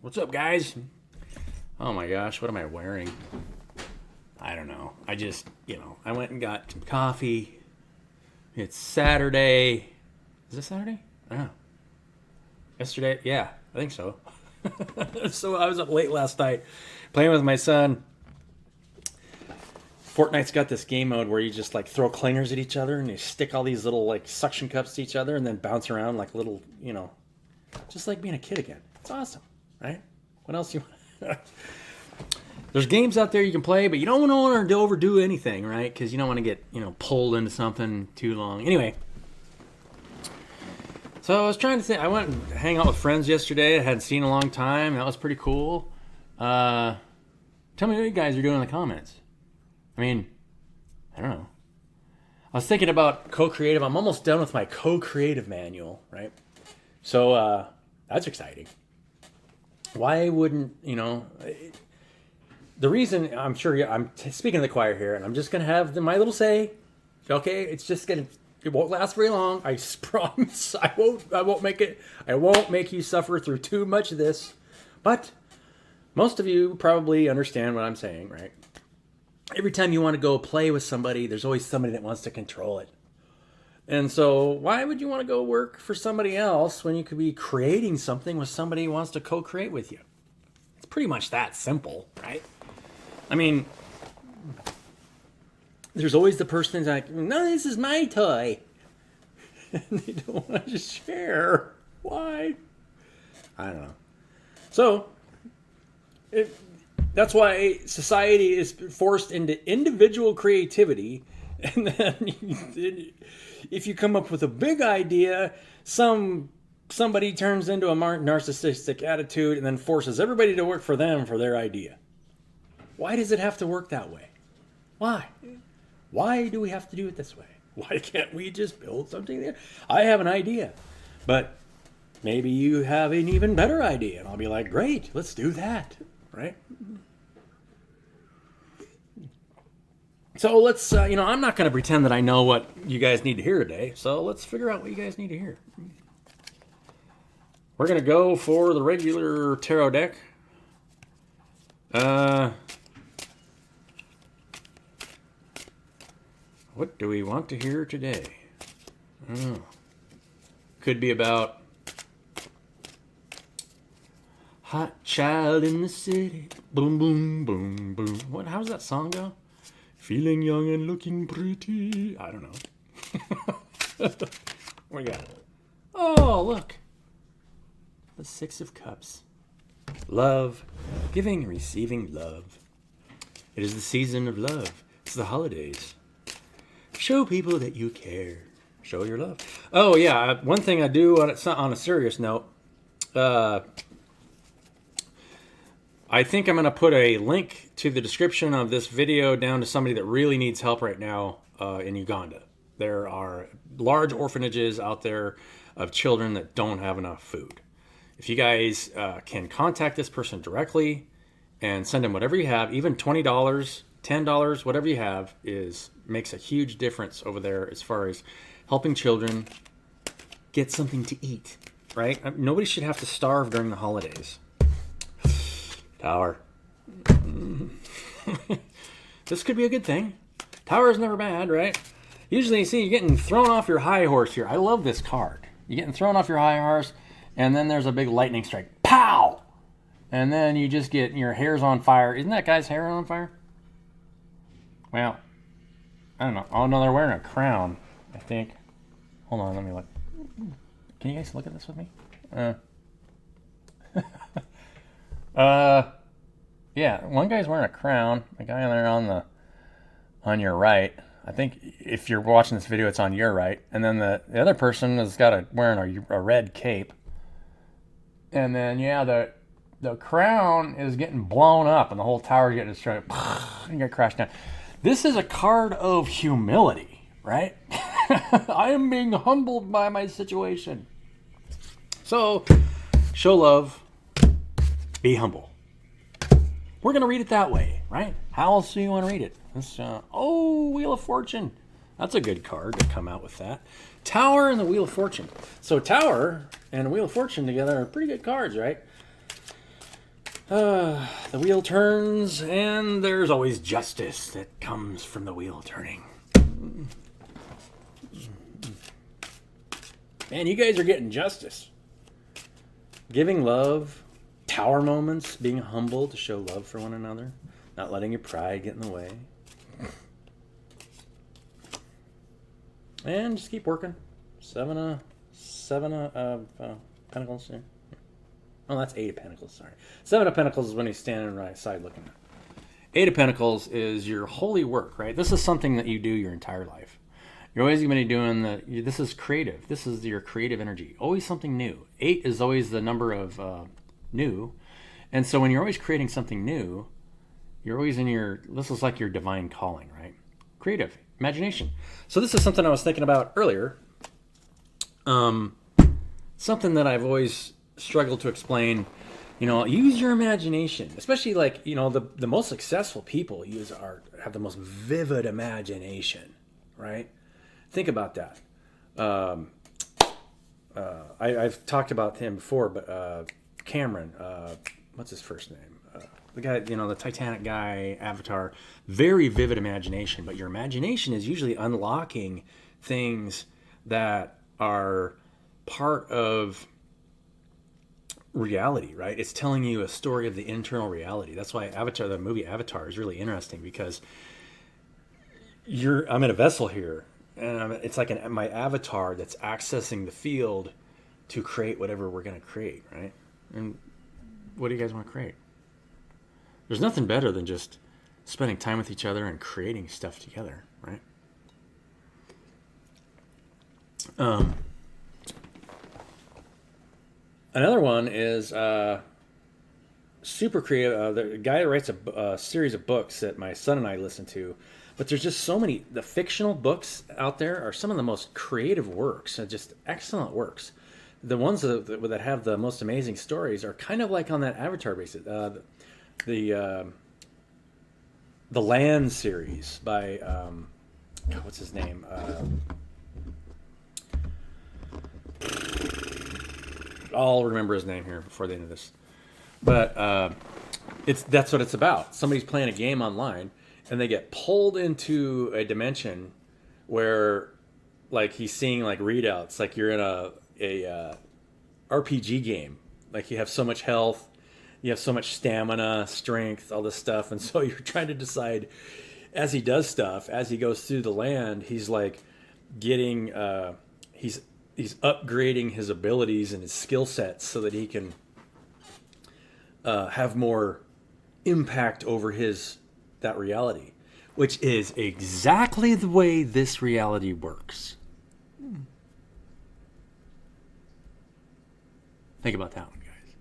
What's up, guys? Oh my gosh, what am I wearing? I don't know. I just, I went and got some coffee. It's Saturday. Is it Saturday? I don't know. Yesterday? Yeah, I think so. So I was up late last night playing with my son. Fortnite's got this game mode where you just like throw clangers at each other and you stick all these little like suction cups to each other and then bounce around like little, just like being a kid again. It's awesome, right? What else you want? There's games out there you can play, but you don't want to overdo anything, right? Because you don't want to get, pulled into something too long. Anyway, so I was trying to think. I went and hang out with friends yesterday I hadn't seen in a long time. That was pretty cool. Tell me what you guys are doing in the comments. I mean, I don't know. I was thinking about co-creative. I'm almost done with my co-creative manual, right? So that's exciting. Why wouldn't, the reason, I'm sure I'm speaking to the choir here, and I'm just going to have my little say, okay? It's just going to, it won't last very long. I promise. I won't make you suffer through too much of this. But most of you probably understand what I'm saying, right? Every time you want to go play with somebody, there's always somebody that wants to control it. And so why would you want to go work for somebody else when you could be creating something with somebody who wants to co-create with you? It's pretty much that simple, right? I mean, there's always the person who's like, no, this is my toy. And they don't want to share. Why? I don't know. So, that's why society is forced into individual creativity. And then if you come up with a big idea, somebody turns into a narcissistic attitude and then forces everybody to work for them for their idea. Why does it have to work that way? Why? Why do we have to do it this way? Why can't we just build something there? I have an idea, but maybe you have an even better idea. And I'll be like, great, let's do that, right? So let's, I'm not going to pretend that I know what you guys need to hear today. So let's figure out what you guys need to hear. We're going to go for the regular tarot deck. What do we want to hear today? I don't know. Could be about hot child in the city. Boom, boom, boom, boom. What? How's that song go? Feeling young and looking pretty. I don't know. What we got? Oh, look. The Six of Cups. Love. Giving and receiving love. It is the season of love. It's the holidays. Show people that you care. Show your love. Oh, yeah. One thing I do on a serious note. I think I'm going to put a link to the description of this video down to somebody that really needs help right now in Uganda. There are large orphanages out there of children that don't have enough food. If you guys can contact this person directly and send them whatever you have, even $20, $10, whatever you have, makes a huge difference over there as far as helping children get something to eat, right? Nobody should have to starve during the holidays. Tower. This could be a good thing. Tower is never bad, right? Usually you see you're getting thrown off your high horse here. I love this card. You're getting thrown off your high horse, and then there's a big lightning strike. Pow! And then you just get your hair's on fire. Isn't that guy's hair on fire? Well, I don't know. Oh, no, they're wearing a crown, I think. Hold on, let me look. Can you guys look at this with me? Yeah, one guy's wearing a crown. The guy there on your right. I think if you're watching this video, it's on your right. And then the other person has got wearing a red cape. And then, yeah, the crown is getting blown up and the whole tower is getting destroyed. And get crashed down. This is a card of humility, right? I am being humbled by my situation. So, show love, be humble. We're going to read it that way, right? How else do you want to read it? Wheel of Fortune. That's a good card to come out with that. Tower and the Wheel of Fortune. So Tower and the Wheel of Fortune together are pretty good cards, right? The wheel turns, and there's always justice that comes from the wheel turning. Man, you guys are getting justice. Giving love, tower moments, being humble to show love for one another, not letting your pride get in the way. And just keep working. Seven of Pentacles. Yeah. Oh, that's Eight of Pentacles, sorry. Seven of Pentacles is when he's standing right side looking at. Eight of Pentacles is your holy work, right? This is something that you do your entire life. You're always going to be doing this is creative. This is your creative energy. Always something new. 8 is always the number of new. And so when you're always creating something new, you're always this is like your divine calling, right? Creative, imagination. So this is something I was thinking about earlier. Something that I've always struggled to explain. Use your imagination, especially the most successful people have the most vivid imagination, right? Think about that. I've talked about him before, but Cameron, what's his first name? The guy, the Titanic guy, Avatar, very vivid imagination, but your imagination is usually unlocking things that are part of reality, right? It's telling you a story of the internal reality. That's why the movie Avatar is really interesting, because I'm in a vessel here, and it's like my avatar that's accessing the field to create whatever we're going to create, right? And what do you guys want to create? There's nothing better than just spending time with each other and creating stuff together, right? Another one is super creative. The guy that writes a series of books that my son and I listen to, but there's just so many. The fictional books out there are some of the most creative works, just excellent works. The ones that have the most amazing stories are kind of like on that Avatar basis. The Land series by what's his name? I'll remember his name here before the end of this. But that's what it's about. Somebody's playing a game online, and they get pulled into a dimension where, like, he's seeing like readouts, like you're in a RPG game. Like you have so much health, you have so much stamina, strength, all this stuff, and so you're trying to decide as he does stuff, as he goes through the land, he's like getting he's upgrading his abilities and his skill sets so that he can have more impact over that reality, which is exactly the way this reality works. Think about that one, guys.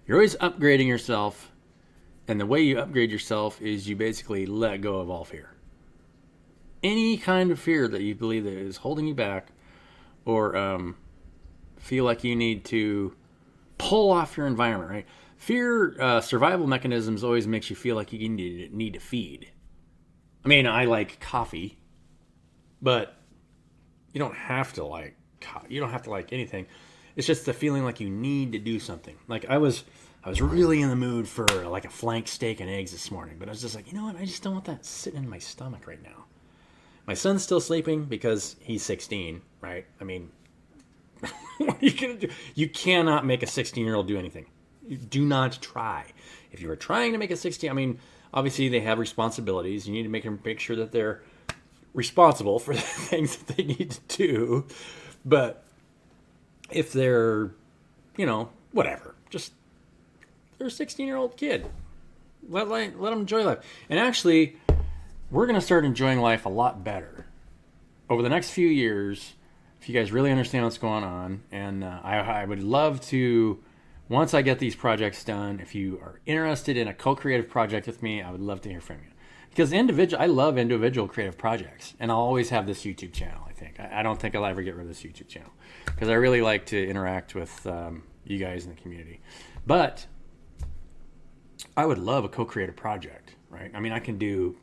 You're always upgrading yourself, and the way you upgrade yourself is you basically let go of all fear. Any kind of fear that you believe that is holding you back, or feel like you need to pull off your environment, right? Fear, survival mechanisms always makes you feel like you need to feed. I mean, I like coffee, but you don't have to like anything. It's just the feeling like you need to do something. Like I was really in the mood for like a flank steak and eggs this morning, but I was just like, you know what? I just don't want that sitting in my stomach right now. My son's still sleeping because he's 16, right? I mean, what are you going to do? You cannot make a 16-year-old do anything. You do not try. If you were trying to make a 16, I mean, obviously they have responsibilities. You need to make sure that they're responsible for the things that they need to do. But if they're, whatever, just they're a 16-year-old kid. Let them enjoy life. And actually, we're going to start enjoying life a lot better over the next few years if you guys really understand what's going on. And I would love to, once I get these projects done, if you are interested in a co-creative project with me, I would love to hear from you. Because I love individual creative projects. And I'll always have this YouTube channel, I think. I don't think I'll ever get rid of this YouTube channel. Because I really like to interact with you guys in the community. But I would love a co-creative project, right? I mean, I can do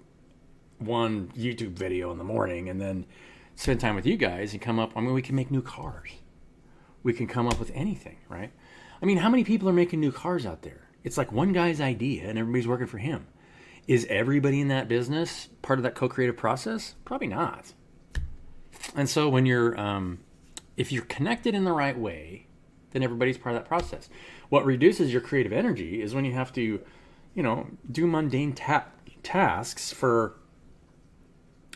one YouTube video in the morning and then spend time with you guys and come up. I mean, we can make new cars. We can come up with anything, right? I mean, how many people are making new cars out there? It's like one guy's idea and everybody's working for him. Is everybody in that business part of that co-creative process? Probably not. And so when you're, if you're connected in the right way, then everybody's part of that process. What reduces your creative energy is when you have to, do mundane tasks for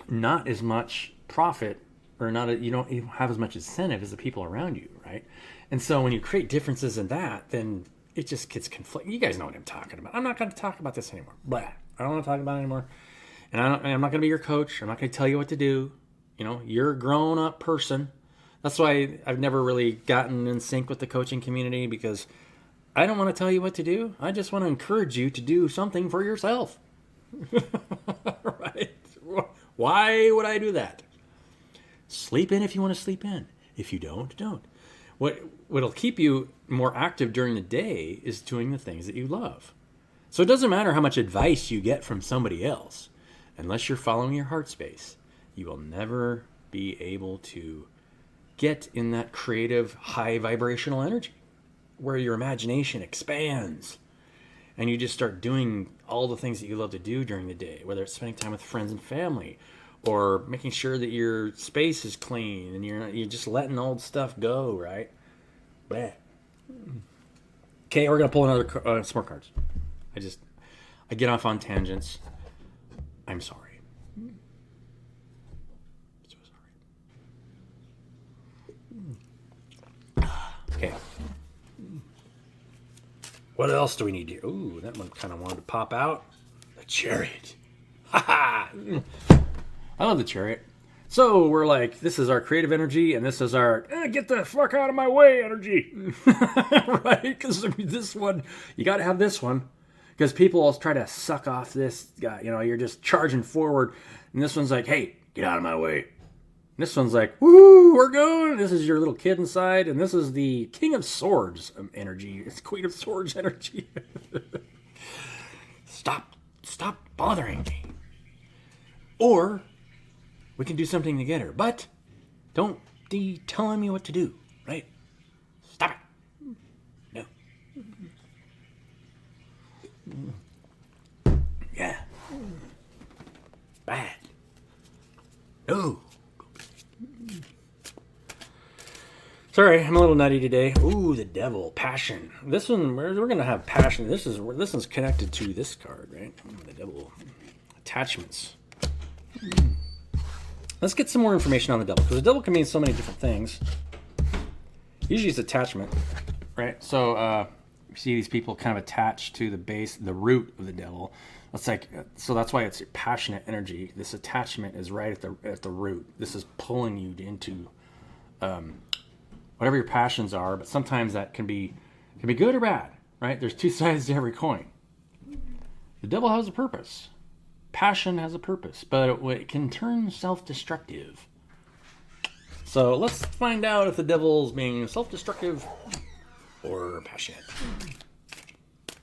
not as much profit, or you don't have as much incentive as the people around you, right? And so when you create differences in that, then it just gets conflicting. You guys know what I'm talking about. I'm not going to talk about this anymore. Blah. I don't want to talk about it anymore. And I'm not going to be your coach. I'm not going to tell you what to do. You're a grown-up person. That's why I've never really gotten in sync with the coaching community, because I don't want to tell you what to do. I just want to encourage you to do something for yourself. Right? Why would I do that? Sleep in if you want to sleep in. If you don't, don't. What'll keep you more active during the day is doing the things that you love. So it doesn't matter how much advice you get from somebody else. Unless you're following your heart space, you will never be able to get in that creative, high vibrational energy where your imagination expands and you just start doing all the things that you love to do during the day, whether it's spending time with friends and family or making sure that your space is clean and you're just letting old stuff go, right? Bleh. Okay, we're going to pull another smart cards. I get off on tangents. I'm sorry. So sorry. Okay. What else do we need here? Ooh, that one kind of wanted to pop out. The Chariot. Ha ha! I love the Chariot. So we're like, this is our creative energy, and this is our get the fuck out of my way energy. Right? Because this one, you got to have this one. Because people will try to suck off this guy. You're just charging forward. And this one's like, hey, get out of my way. And this one's like, woo, we're going. This is your little kid inside. And this is the King of Swords energy. It's Queen of Swords energy. Stop bothering me. Or we can do something together. But don't be telling me what to do, right? Stop it. No. Yeah. Bad. No. Sorry, I'm a little nutty today. Ooh, the Devil. Passion. This one, we're going to have passion. This one's connected to this card, right? The Devil. Attachments. Let's get some more information on the Devil, because the Devil can mean so many different things. Usually it's attachment, right? So, you see these people kind of attached to the base, the root of the Devil. It's like, so that's why it's passionate energy. This attachment is right at the root. This is pulling you into whatever your passions are. But sometimes that can be good or bad, right? There's two sides to every coin. The Devil has a purpose. Passion has a purpose, but it can turn self-destructive. So let's find out if the Devil's being self-destructive or passionate.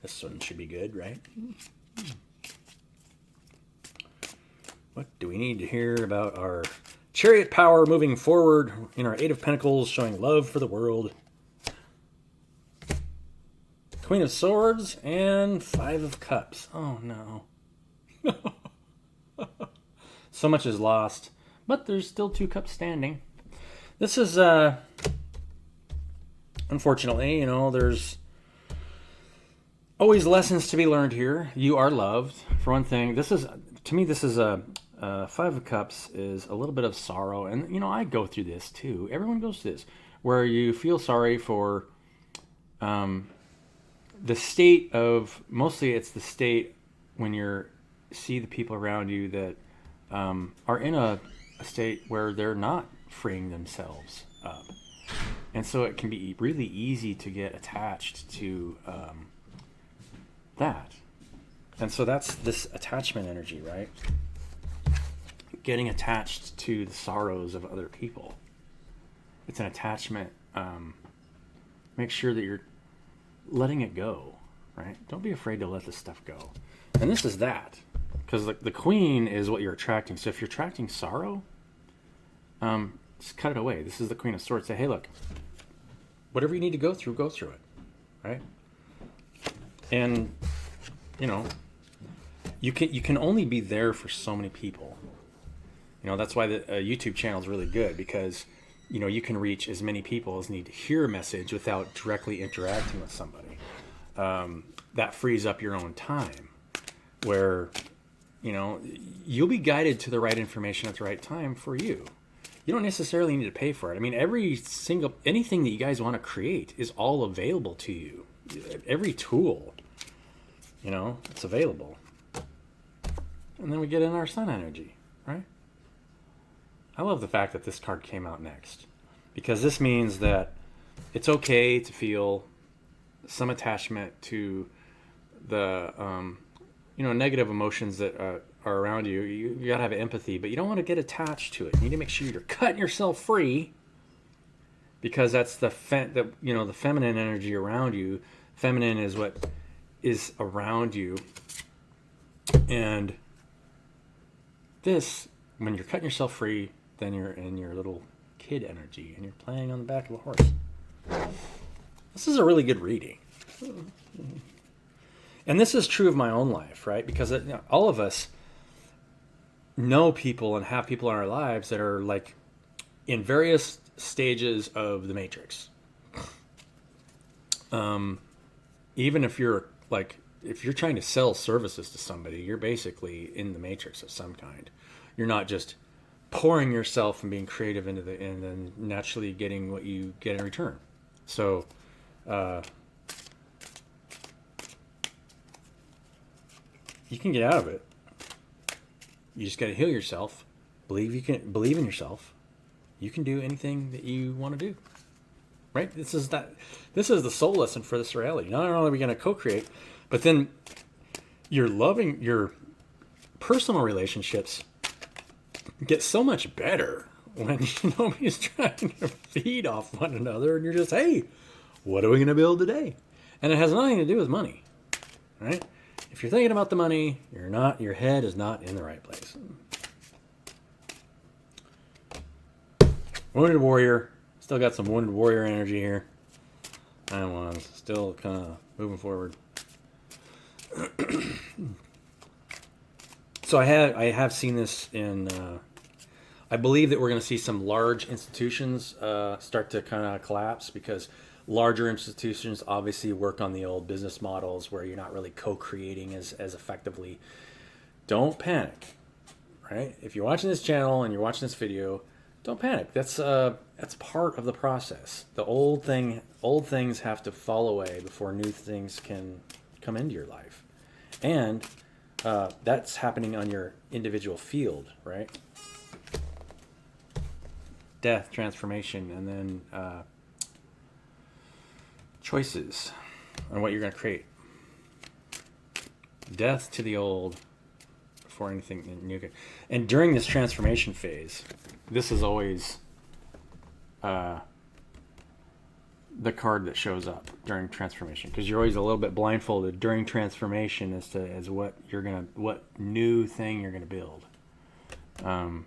This one should be good, right? What do we need to hear about our Chariot power moving forward in our Eight of Pentacles, showing love for the world? Queen of Swords and Five of Cups. Oh no. So much is lost, but there's still two cups standing. This is unfortunately, there's always lessons to be learned here. You are loved, for one thing. This is a Five of Cups is a little bit of sorrow, and I go through this too. Everyone goes through this, where you feel sorry for the state of, mostly it's the state when you see the people around you that are in a state where they're not freeing themselves up. And so it can be really easy to get attached to that. And so that's this attachment energy, right? Getting attached to the sorrows of other people. It's an attachment. Make sure that you're letting it go, right? Don't be afraid to let this stuff go. And this is that. because the queen is what you're attracting. So if you're attracting sorrow, just cut it away. This is the Queen of Swords. Say, hey, look, whatever you need to go through it, right? And you can only be there for so many people. That's why the YouTube channel is really good, because you can reach as many people as need to hear a message without directly interacting with somebody. That frees up your own time, where you'll be guided to the right information at the right time for you. You don't necessarily need to pay for it. I mean, anything that you guys want to create is all available to you. Every tool, it's available. And then we get in our sun energy, right? I love the fact that this card came out next, because this means that it's okay to feel some attachment to the negative emotions that are around you. You gotta have empathy, but you don't want to get attached to it. You need to make sure you're cutting yourself free, because that's the feminine energy around you. Feminine is what is around you, and this, when you're cutting yourself free, then you're in your little kid energy and you're playing on the back of a horse. This is a really good reading. And this is true of my own life, right? Because all of us know people and have people in our lives that are like in various stages of the matrix. Even if you're trying to sell services to somebody, you're basically in the matrix of some kind. You're not just pouring yourself and being creative and then naturally getting what you get in return. So, you can get out of it. You just got to heal yourself. Believe in yourself. You can do anything that you want to do. Right? This is the soul lesson for this reality. Not only are we going to co-create, but then your personal relationships get so much better when nobody's trying to feed off one another, and you're just, hey, what are we going to build today? And it has nothing to do with money, right? If you're thinking about the money, your head is not in the right place. Wounded Warrior. Still got some Wounded Warrior energy here. I'm still kind of moving forward. So I have seen this in... I believe that we're going to see some large institutions start to kind of collapse, because larger institutions obviously work on the old business models where you're not really co-creating as effectively. Don't panic, right? If you're watching this channel and you're watching this video, don't panic. That's part of the process. The old things have to fall away before new things can come into your life, and that's happening on your individual field, right? Death, transformation, and then choices on what you're going to create. Death to the old before anything new. And during this transformation phase, this is always the card that shows up during transformation, because you're always a little bit blindfolded during transformation as what new thing you're gonna build. Yeah.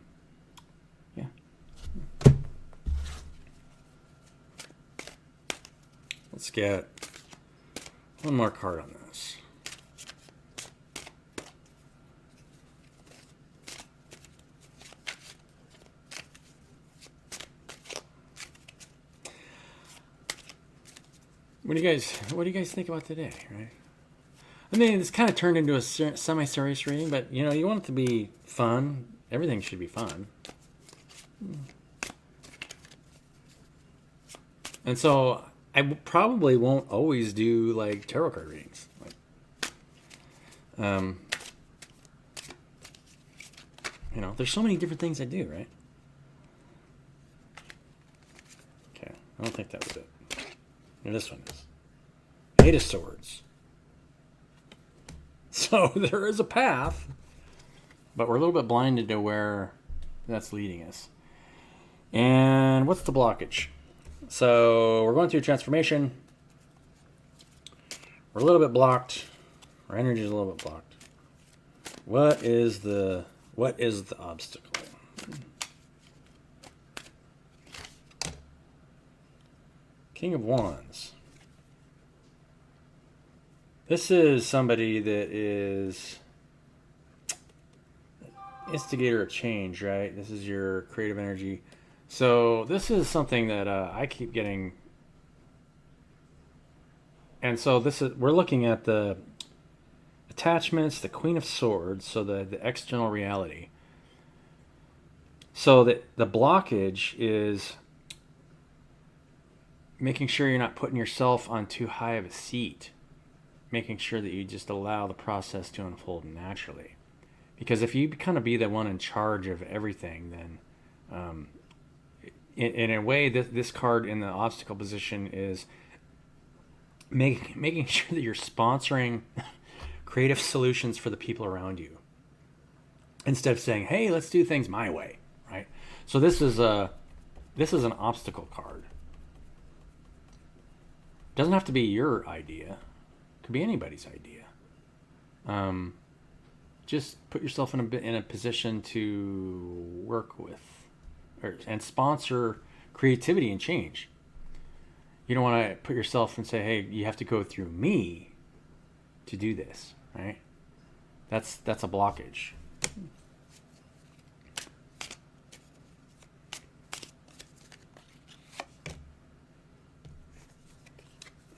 Let's get one more card on this. What do you guys think about today, right? I mean, it's kind of turned into a semi-serious reading, but you want it to be fun. Everything should be fun. And so I probably won't always do like tarot card readings. There's so many different things I do, right? Okay, I don't think that was it. And this one is Eight of Swords. So there is a path, but we're a little bit blinded to where that's leading us. And what's the blockage? So we're going through transformation. We're a little bit blocked. Our energy is a little bit blocked. What is the obstacle? King of Wands. This is somebody that is instigator of change, right? This is your creative energy. So this is something that I keep getting. And so we're looking at the attachments, the Queen of Swords, so the external reality. So the blockage is making sure you're not putting yourself on too high of a seat, making sure that you just allow the process to unfold naturally. Because if you kind of be the one in charge of everything, then in a way, this card in the obstacle position is making sure that you're sponsoring creative solutions for the people around you, instead of saying, "Hey, let's do things my way," right? So this is an obstacle card. Doesn't have to be your idea; it could be anybody's idea. Just put yourself in a position to work with and sponsor creativity and change. You don't want to put yourself and say, "Hey, you have to go through me to do this," right? That's a blockage.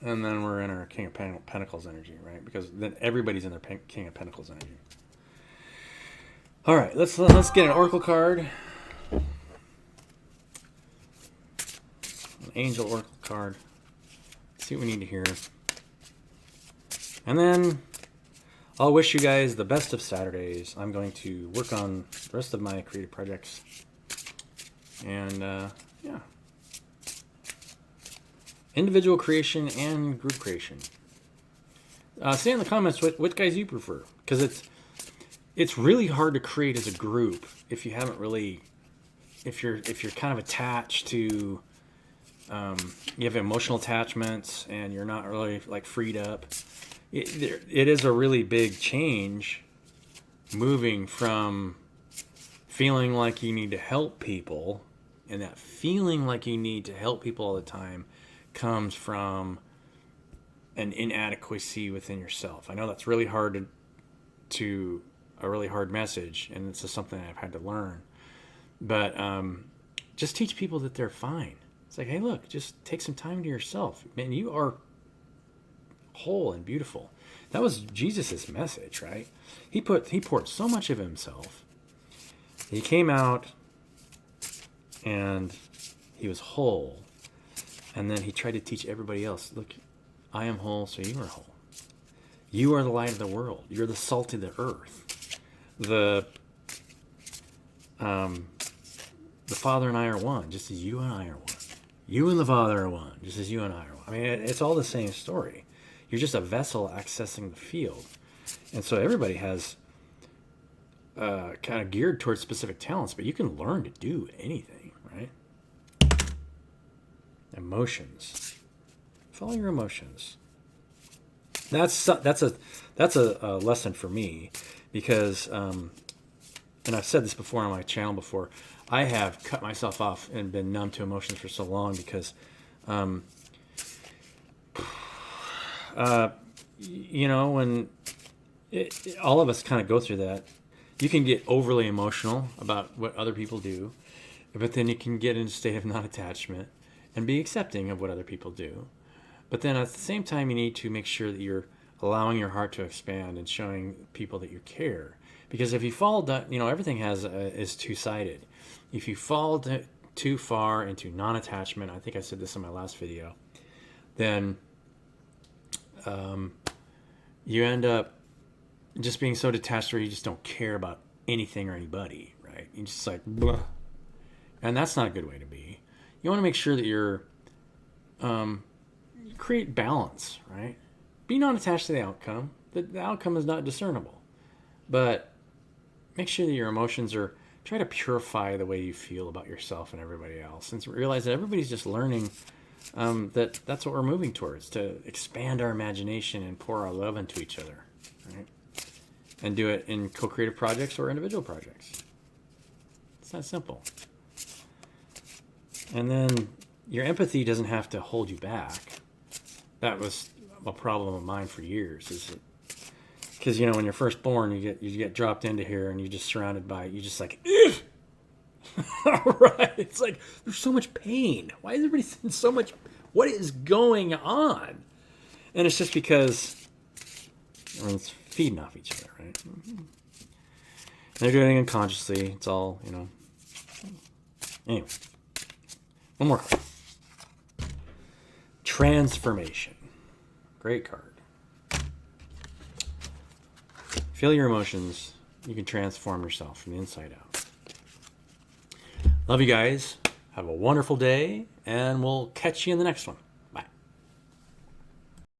And then we're in our King of Pentacles energy, right? Because then everybody's in their King of Pentacles energy. All right, let's get an Oracle card. An Angel Oracle card. See what we need to hear. And then I'll wish you guys the best of Saturdays. I'm going to work on the rest of my creative projects. And yeah. Individual creation and group creation. Say in the comments what guys you prefer. Because it's really hard to create as a group if you haven't really, if you're kind of attached to, you have emotional attachments and you're not really like freed up. It is a really big change moving from feeling like you need to help people, and that feeling like you need to help people all the time comes from an inadequacy within yourself. I know that's really hard to a really hard message, and this is something I've had to learn. But just teach people that they're fine. It's like, hey, look, just take some time to yourself. Man, you are whole and beautiful. That was Jesus's message, right? He poured so much of himself. He came out and he was whole. And then he tried to teach everybody else, look, I am whole, so you are whole. You are the light of the world. You're the salt of the earth. The Father and I are one, just as you and I are one. You and the Father are one, just as you and I are one. I mean, it's all the same story. You're just a vessel accessing the field. And so everybody has kind of geared towards specific talents, but you can learn to do anything, right? Emotions. Follow your emotions. That's a lesson for me, because and I've said this before on my channel before, I have cut myself off and been numb to emotions for so long because you know, when all of us kind of go through that, you can get overly emotional about what other people do, but then you can get in a state of non-attachment and be accepting of what other people do. But then at the same time, you need to make sure that you're allowing your heart to expand and showing people that you care. Because if you fall down, you know, everything is two-sided. If you fall too far into non-attachment, I think I said this in my last video, then you end up just being so detached where you just don't care about anything or anybody, right? You're just like, blah. And that's not a good way to be. You want to make sure that you're create balance, right? Be non-attached to the outcome. The outcome is not discernible, but make sure that your emotions are, try to purify the way you feel about yourself and everybody else, and realize that everybody's just learning that's what we're moving towards, to expand our imagination and pour our love into each other, right? and do it in co-creative projects or individual projects. It's that simple. And then your empathy doesn't have to hold you back. That was a problem of mine for years. Is because when you're first born, you get dropped into here, and you're just surrounded by you just like, right? It's like there's so much pain. Why is everybody saying so much? What is going on? And it's just because it's feeding off each other, right? And they're doing it unconsciously. It's all Anyway, one more card. Transformation. Great card. Feel your emotions. You can transform yourself from the inside out. Love you guys. Have a wonderful day, and we'll catch you in the next one.